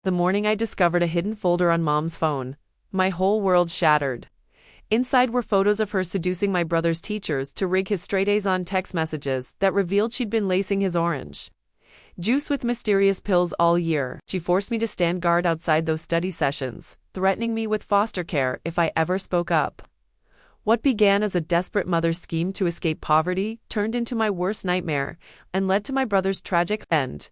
The morning I discovered a hidden folder on Mom's phone, my whole world shattered. Inside were photos of her seducing my brother's teachers to rig his straight A's on text messages that revealed she'd been lacing his orange juice with mysterious pills all year. She forced me to stand guard outside those study sessions, threatening me with foster care if I ever spoke up. What began as a desperate mother's scheme to escape poverty turned into my worst nightmare and led to my brother's tragic end.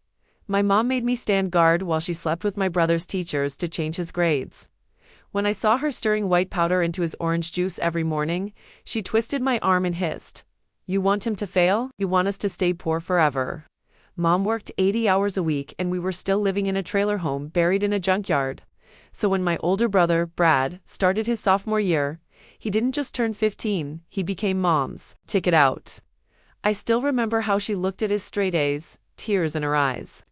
My mom made me stand guard while she slept with my brother's teachers to change his grades. When I saw her stirring white powder into his orange juice every morning, she twisted my arm and hissed, "You want him to fail? You want us to stay poor forever?" Mom worked 80 hours a week and we were still living in a trailer home buried in a junkyard. So when my older brother, Brad, started his sophomore year, he didn't just turn 15, he became Mom's ticket out. I still remember how she looked at his straight A's, tears in her eyes.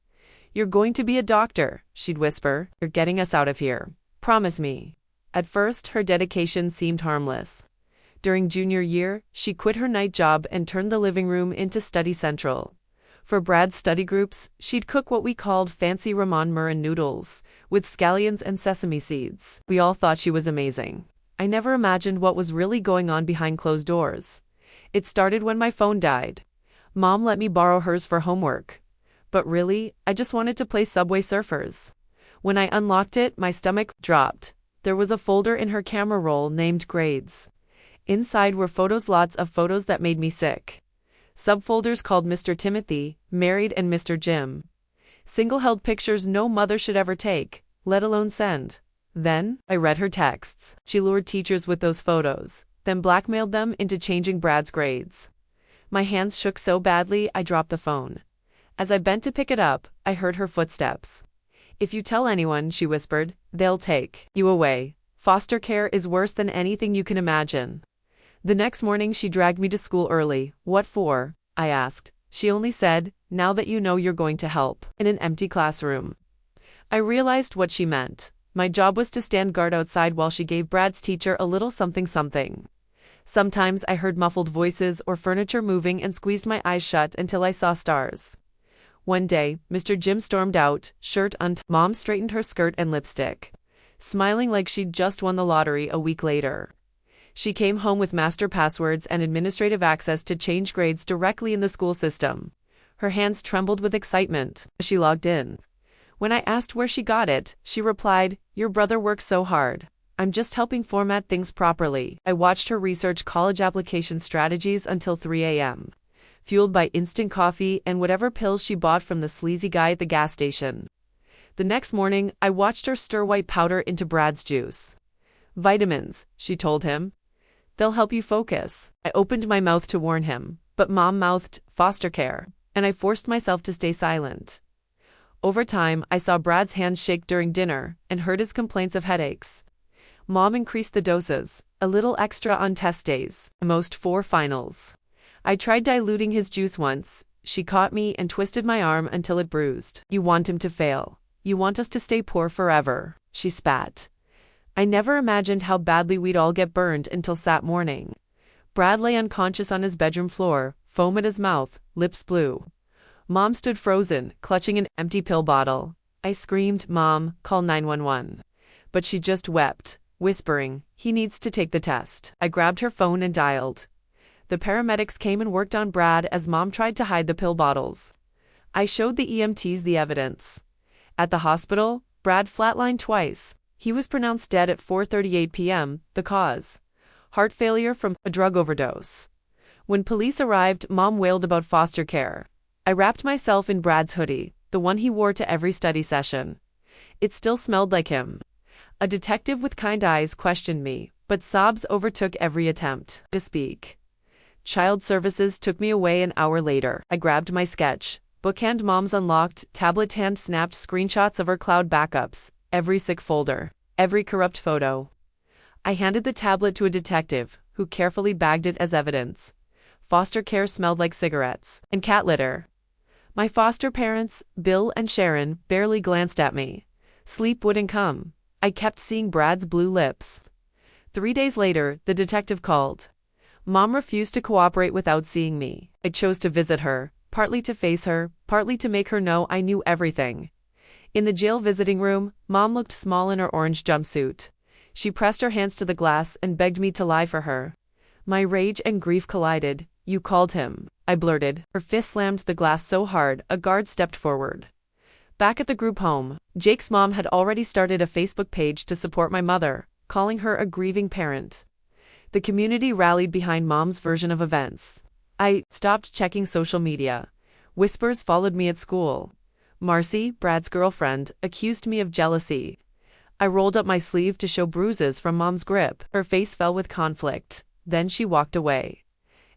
"You're going to be a doctor," she'd whisper. "You're getting us out of here. Promise me." At first, her dedication seemed harmless. During junior year, she quit her night job and turned the living room into study central. For Brad's study groups, she'd cook what we called fancy Ramon Murin noodles, with scallions and sesame seeds. We all thought she was amazing. I never imagined what was really going on behind closed doors. It started when my phone died. Mom let me borrow hers for homework. But really, I just wanted to play Subway Surfers. When I unlocked it, my stomach dropped. There was a folder in her camera roll named Grades. Inside were photos, lots of photos that made me sick. Subfolders called Mr. Timothy, Married, and Mr. Jim. Single-held pictures no mother should ever take, let alone send. Then, I read her texts. She lured teachers with those photos, then blackmailed them into changing Brad's grades. My hands shook so badly I dropped the phone. As I bent to pick it up, I heard her footsteps. "If you tell anyone," she whispered, "they'll take you away. Foster care is worse than anything you can imagine." The next morning she dragged me to school early. "What for?" I asked. She only said, "Now that you know you're going to help." In an empty classroom. I realized what she meant. My job was to stand guard outside while she gave Brad's teacher a little something. Sometimes I heard muffled voices or furniture moving and squeezed my eyes shut until I saw stars. One day, Mr. Jim stormed out, shirt untucked. Mom straightened her skirt and lipstick, smiling like she'd just won the lottery a week later. She came home with master passwords and administrative access to change grades directly in the school system. Her hands trembled with excitement as she logged in. When I asked where she got it, she replied, "Your brother works so hard. I'm just helping format things properly." I watched her research college application strategies until 3 a.m., fueled by instant coffee and whatever pills she bought from the sleazy guy at the gas station. The next morning, I watched her stir white powder into Brad's juice. "Vitamins," she told him. "They'll help you focus." I opened my mouth to warn him, but Mom mouthed, "Foster care," and I forced myself to stay silent. Over time, I saw Brad's hands shake during dinner and heard his complaints of headaches. Mom increased the doses, a little extra on test days, the most 4 finals. I tried diluting his juice once. She caught me and twisted my arm until it bruised. "You want him to fail. You want us to stay poor forever," she spat. I never imagined how badly we'd all get burned until that morning. Brad lay unconscious on his bedroom floor, foam at his mouth, lips blue. Mom stood frozen, clutching an empty pill bottle. I screamed, "Mom, call 911." But she just wept, whispering, "He needs to take the test." I grabbed her phone and dialed. The paramedics came and worked on Brad as Mom tried to hide the pill bottles. I showed the EMTs the evidence. At the hospital, Brad flatlined twice. He was pronounced dead at 4:38 p.m., the cause: heart failure from a drug overdose. When police arrived, Mom wailed about foster care. I wrapped myself in Brad's hoodie, the one he wore to every study session. It still smelled like him. A detective with kind eyes questioned me, but sobs overtook every attempt to speak. Child Services took me away an hour later. I grabbed my sketch, bookhand Mom's unlocked tablet, hand snapped screenshots of her cloud backups, every sick folder, every corrupt photo. I handed the tablet to a detective, who carefully bagged it as evidence. Foster care smelled like cigarettes and cat litter. My foster parents, Bill and Sharon, barely glanced at me. Sleep wouldn't come. I kept seeing Brad's blue lips. 3 days later, the detective called. Mom refused to cooperate without seeing me. I chose to visit her, partly to face her, partly to make her know I knew everything. In the jail visiting room, Mom looked small in her orange jumpsuit. She pressed her hands to the glass and begged me to lie for her. My rage and grief collided. "You called him," I blurted. Her fist slammed the glass so hard, a guard stepped forward. Back at the group home, Jake's mom had already started a Facebook page to support my mother, calling her a grieving parent. The community rallied behind Mom's version of events. I stopped checking social media. Whispers followed me at school. Marcy, Brad's girlfriend, accused me of jealousy. I rolled up my sleeve to show bruises from Mom's grip. Her face fell with conflict. Then she walked away.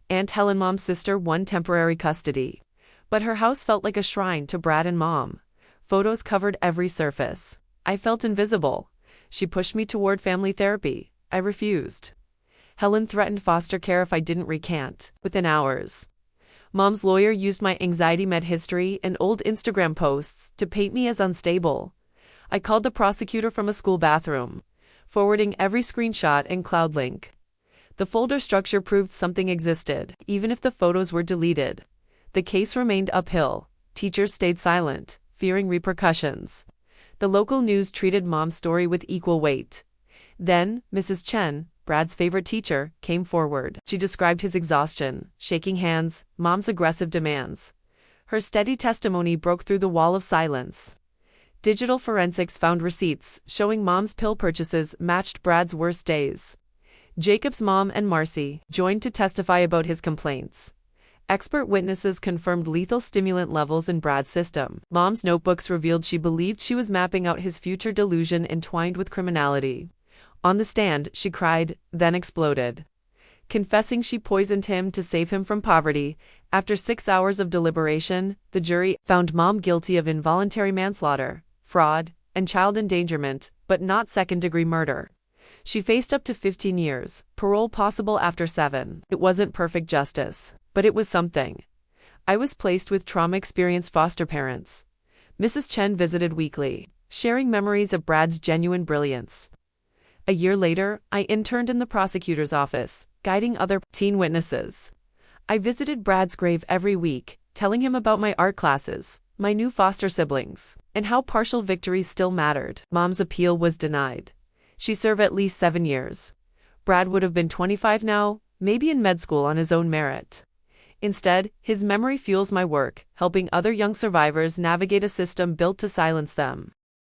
Aunt Helen, Mom's sister, won temporary custody. But her house felt like a shrine to Brad and Mom. Photos covered every surface. I felt invisible. She pushed me toward family therapy. I refused. Helen threatened foster care if I didn't recant. Within hours, Mom's lawyer used my anxiety med history and old Instagram posts to paint me as unstable. I called the prosecutor from a school bathroom, forwarding every screenshot and cloud link. The folder structure proved something existed, even if the photos were deleted. The case remained uphill. Teachers stayed silent, fearing repercussions. The local news treated Mom's story with equal weight. Then, Mrs. Chen, Brad's favorite teacher, came forward. She described his exhaustion, shaking hands, Mom's aggressive demands. Her steady testimony broke through the wall of silence. Digital forensics found receipts showing Mom's pill purchases matched Brad's worst days. Jacob's mom and Marcy joined to testify about his complaints. Expert witnesses confirmed lethal stimulant levels in Brad's system. Mom's notebooks revealed she believed she was mapping out his future delusion entwined with criminality. On the stand, she cried, then exploded, confessing she poisoned him to save him from poverty. After 6 hours of deliberation, the jury found Mom guilty of involuntary manslaughter, fraud, and child endangerment, but not second-degree murder. She faced up to 15 years, parole possible after 7. It wasn't perfect justice, but it was something. I was placed with trauma-experienced foster parents. Mrs. Chen visited weekly, sharing memories of Brad's genuine brilliance. A year later, I interned in the prosecutor's office, guiding other teen witnesses. I visited Brad's grave every week, telling him about my art classes, my new foster siblings, and how partial victories still mattered. Mom's appeal was denied. She served at least 7 years. Brad would have been 25 now, maybe in med school on his own merit. Instead, his memory fuels my work, helping other young survivors navigate a system built to silence them.